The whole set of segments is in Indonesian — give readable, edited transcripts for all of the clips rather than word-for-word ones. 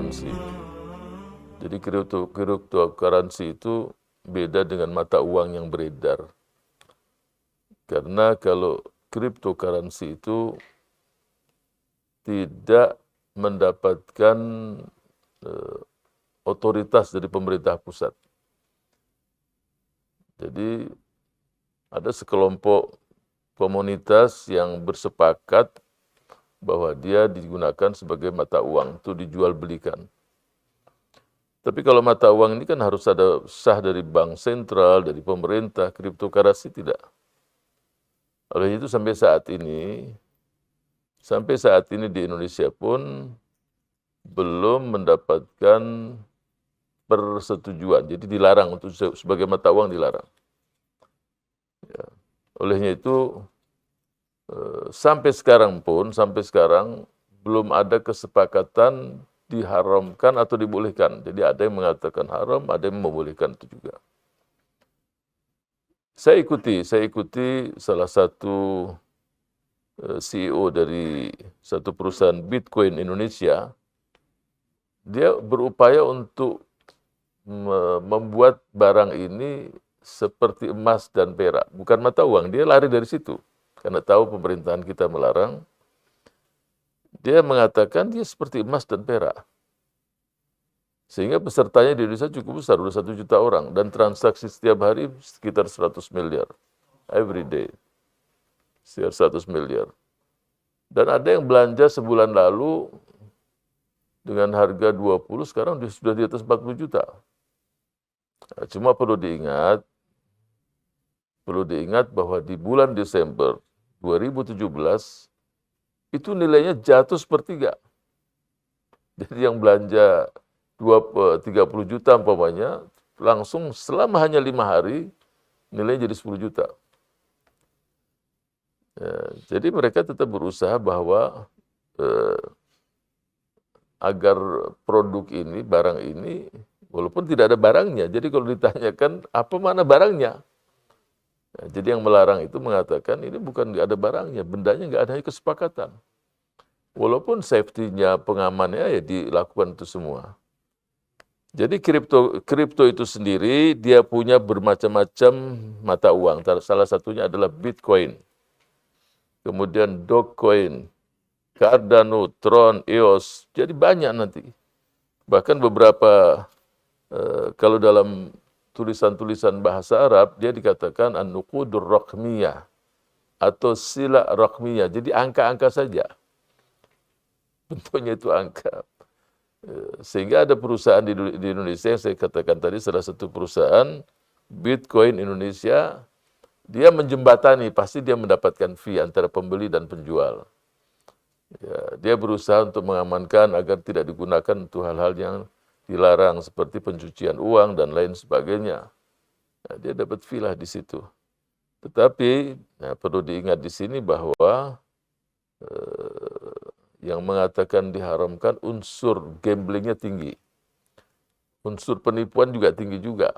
cryptocurrency. Jadi cryptocurrency itu beda dengan mata uang yang beredar. Karena kalau cryptocurrency itu tidak mendapatkan otoritas dari pemerintah pusat. Jadi ada sekelompok komunitas yang bersepakat bahwa dia digunakan sebagai mata uang, itu dijual belikan. Tapi kalau mata uang ini kan harus ada sah dari bank sentral, dari pemerintah, cryptocurrency tidak. Oleh itu sampai saat ini di Indonesia pun belum mendapatkan persetujuan. Jadi dilarang untuk sebagai mata uang dilarang. Ya. Olehnya itu sampai sekarang belum ada kesepakatan diharamkan atau dibolehkan. Jadi ada yang mengatakan haram, ada yang membolehkan itu juga. Saya ikuti salah satu CEO dari satu perusahaan Bitcoin Indonesia. Dia berupaya untuk membuat barang ini seperti emas dan perak, bukan mata uang. Dia lari dari situ karena tahu pemerintahan kita melarang. Dia mengatakan dia seperti emas dan perak. Sehingga pesertanya di Indonesia cukup besar, udah 1 juta orang. Dan transaksi setiap hari sekitar 100 miliar. Every day. Sekitar 100 miliar. Dan ada yang belanja sebulan lalu dengan harga 20, sekarang sudah di atas 40 juta. Nah, cuma perlu diingat bahwa di bulan Desember 2017, itu nilainya jatuh sepertiga. Jadi yang belanja 30 juta umpamanya, langsung selama hanya 5 hari, nilainya jadi 10 juta. Ya, jadi mereka tetap berusaha bahwa agar produk ini, barang ini, walaupun tidak ada barangnya, jadi kalau ditanyakan apa mana barangnya, nah, jadi yang melarang itu mengatakan ini bukan nggak ada barangnya, bendanya nggak ada kesepakatan. Walaupun safety-nya, pengamannya ya dilakukan itu semua. Jadi kripto itu sendiri dia punya bermacam-macam mata uang. Salah satunya adalah Bitcoin, kemudian Dogecoin, Cardano, Tron, EOS. Jadi banyak nanti. Bahkan beberapa kalau dalam tulisan-tulisan bahasa Arab dia dikatakan an-nuqudur raqmiyah atau sila raqmiyah. Jadi angka-angka saja. Bentuknya itu angka. Sehingga ada perusahaan di Indonesia yang saya katakan tadi, salah satu perusahaan Bitcoin Indonesia, dia menjembatani, pasti dia mendapatkan fee antara pembeli dan penjual. Ya, dia berusaha untuk mengamankan agar tidak digunakan untuk hal-hal yang dilarang seperti pencucian uang dan lain sebagainya. Nah, dia dapat fee lah di situ. Tetapi perlu diingat di sini bahwa yang mengatakan diharamkan unsur gamblingnya tinggi. Unsur penipuan juga tinggi juga.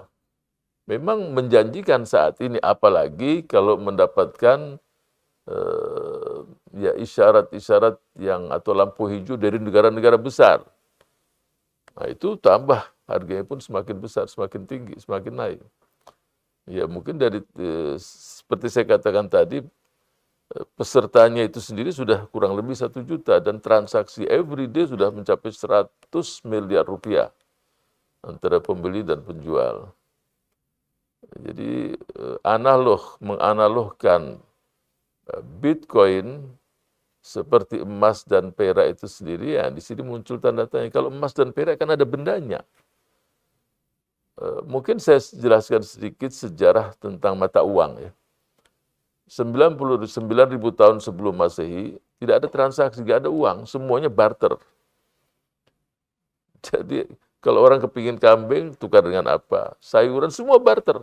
Memang menjanjikan saat ini, apalagi kalau mendapatkan ya isyarat-isyarat yang atau lampu hijau dari negara-negara besar. Nah itu tambah, harganya pun semakin besar, semakin tinggi, semakin naik. Ya mungkin dari seperti saya katakan tadi, pesertanya itu sendiri sudah kurang lebih 1 juta dan transaksi every day sudah mencapai 100 miliar rupiah antara pembeli dan penjual. Jadi menganalogkan Bitcoin seperti emas dan perak itu sendiri, ya di sini muncul tanda tanya. Kalau emas dan perak kan ada bendanya. Mungkin saya jelaskan sedikit sejarah tentang mata uang ya. 99.000 tahun sebelum Masehi, tidak ada transaksi, tidak ada uang, semuanya barter. Jadi kalau orang kepingin kambing, tukar dengan apa? Sayuran, semua barter.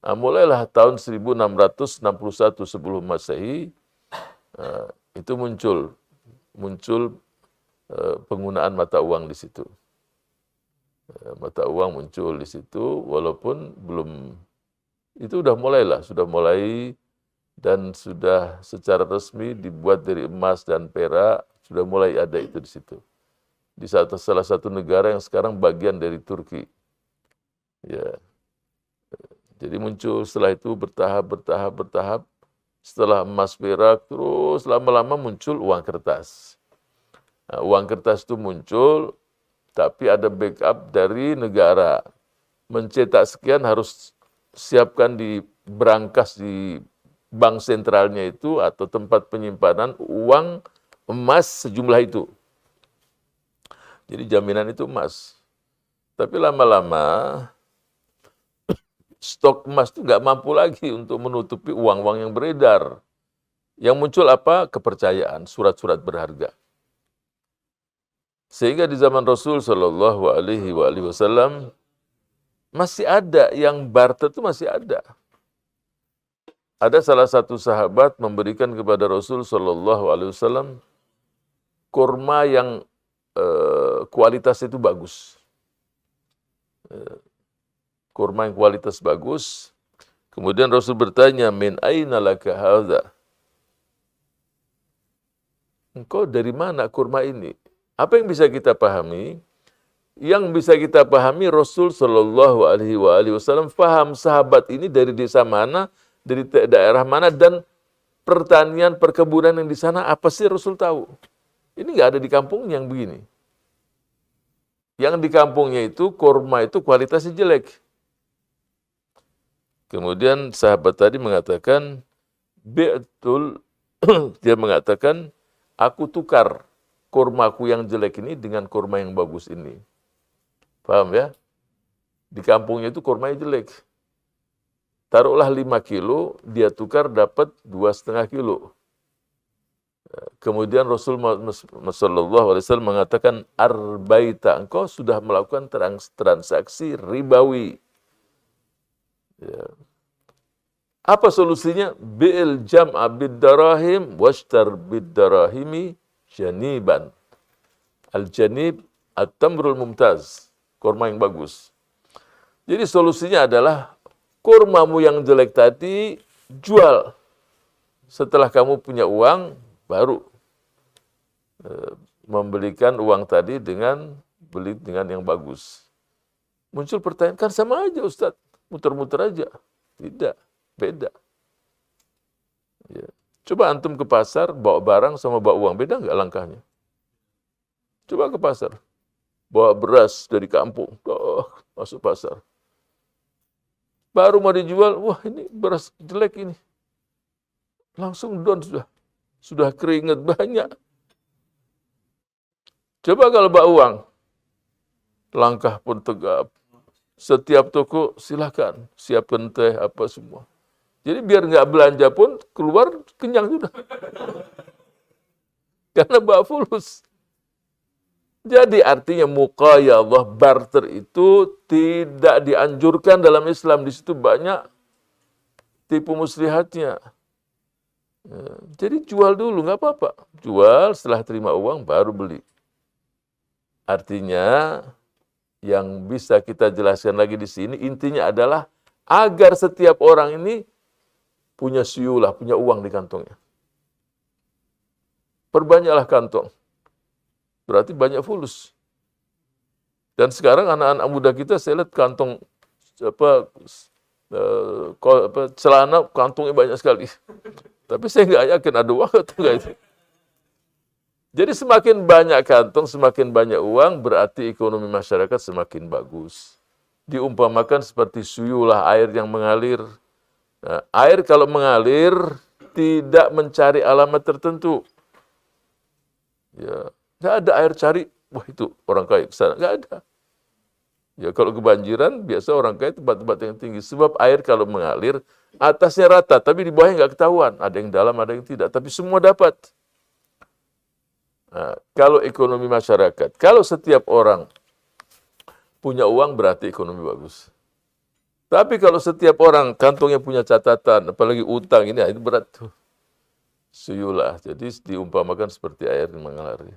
Nah, mulailah tahun 1661 sebelum Masehi, itu muncul penggunaan mata uang di situ. Mata uang muncul di situ, walaupun belum, itu sudah mulai dan sudah secara resmi dibuat dari emas dan perak, sudah mulai ada itu di situ. di salah satu negara yang sekarang bagian dari Turki. Ya. Jadi muncul setelah itu bertahap. Setelah emas perak, terus lama-lama muncul uang kertas. Nah, uang kertas itu muncul, tapi ada backup dari negara. Mencetak sekian harus siapkan di brankas di bank sentralnya itu atau tempat penyimpanan uang emas sejumlah itu. Jadi jaminan itu emas. Tapi lama-lama stok emas itu nggak mampu lagi untuk menutupi uang-uang yang beredar. Yang muncul apa? Kepercayaan, surat-surat berharga. Sehingga di zaman Rasul Shallallahu Alaihi Wasallam masih ada yang barter itu masih ada. Ada salah satu sahabat memberikan kepada Rasul Shallallahu Alaihi Wasallam kurma yang kualitas itu bagus. Kurma yang kualitas bagus. Kemudian Rasul bertanya, min aina laka hadza? Engkau dari mana kurma ini? Apa yang bisa kita pahami? Yang bisa kita pahami Rasul Shallallahu Alaihi Wasallam paham sahabat ini dari desa mana, dari daerah mana, dan pertanian perkebunan yang di sana apa sih Rasul tahu? Ini nggak ada di kampungnya yang begini. Yang di kampungnya itu kurma itu kualitasnya jelek. Kemudian sahabat tadi mengatakan, betul, dia mengatakan, aku tukar kurmaku yang jelek ini dengan kurma yang bagus ini. Paham ya? Di kampungnya itu kurmanya jelek. Taruhlah 5 kilo, dia tukar dapat 2,5 kilo. Kemudian Rasul Sallallahu Alaihi Wasallam mengatakan, arbaita, engkau sudah melakukan transaksi ribawi. Ya. Apa solusinya? Bil jam'a bid-darahim washtar bid-darahimi janiban. Al-janib at-tamrul mumtaz. Kurma yang bagus. Jadi solusinya adalah kurmamu yang jelek tadi jual. Setelah kamu punya uang, baru membelikan uang tadi dengan beli dengan yang bagus. Muncul pertanyaan, kan sama aja Ustaz. Muter-muter aja. Tidak, beda. Ya. Coba antum ke pasar, bawa barang sama bawa uang, beda nggak langkahnya? Coba ke pasar, bawa beras dari kampung, masuk pasar. Baru mau dijual, wah ini beras jelek ini. Langsung down sudah keringat banyak. Coba kalau bawa uang, langkah pun tegap. Setiap toko silakan siapkan teh apa semua. Jadi biar nggak belanja pun keluar kenyang sudah. Karena bawa fulus. Jadi artinya muqayadah barter itu tidak dianjurkan dalam Islam. Di situ banyak tipu muslihatnya. Jadi jual dulu nggak apa-apa. Jual setelah terima uang baru beli. Artinya yang bisa kita jelaskan lagi di sini, intinya adalah agar setiap orang ini punya siyulah, punya uang di kantongnya. Perbanyaklah kantong. Berarti banyak fulus. Dan sekarang anak-anak muda kita, saya lihat kantong celana kantongnya banyak sekali. Tapi saya nggak yakin ada uang atau enggak itu. Jadi semakin banyak kantong, semakin banyak uang, berarti ekonomi masyarakat semakin bagus. Diumpamakan seperti suyulah air yang mengalir. Nah, air kalau mengalir tidak mencari alamat tertentu. Ya, nggak ada air cari, wah itu orang kaya ke sana, nggak ada. Ya kalau kebanjiran, biasa orang kaya tempat-tempat yang tinggi. Sebab air kalau mengalir, atasnya rata, tapi di bawahnya nggak ketahuan. Ada yang dalam, ada yang tidak, tapi semua dapat. Nah, kalau ekonomi masyarakat, kalau setiap orang punya uang berarti ekonomi bagus. Tapi kalau setiap orang kantongnya punya catatan, apalagi utang ini, itu berat tuh. Suyulah, jadi diumpamakan seperti air yang mengalir.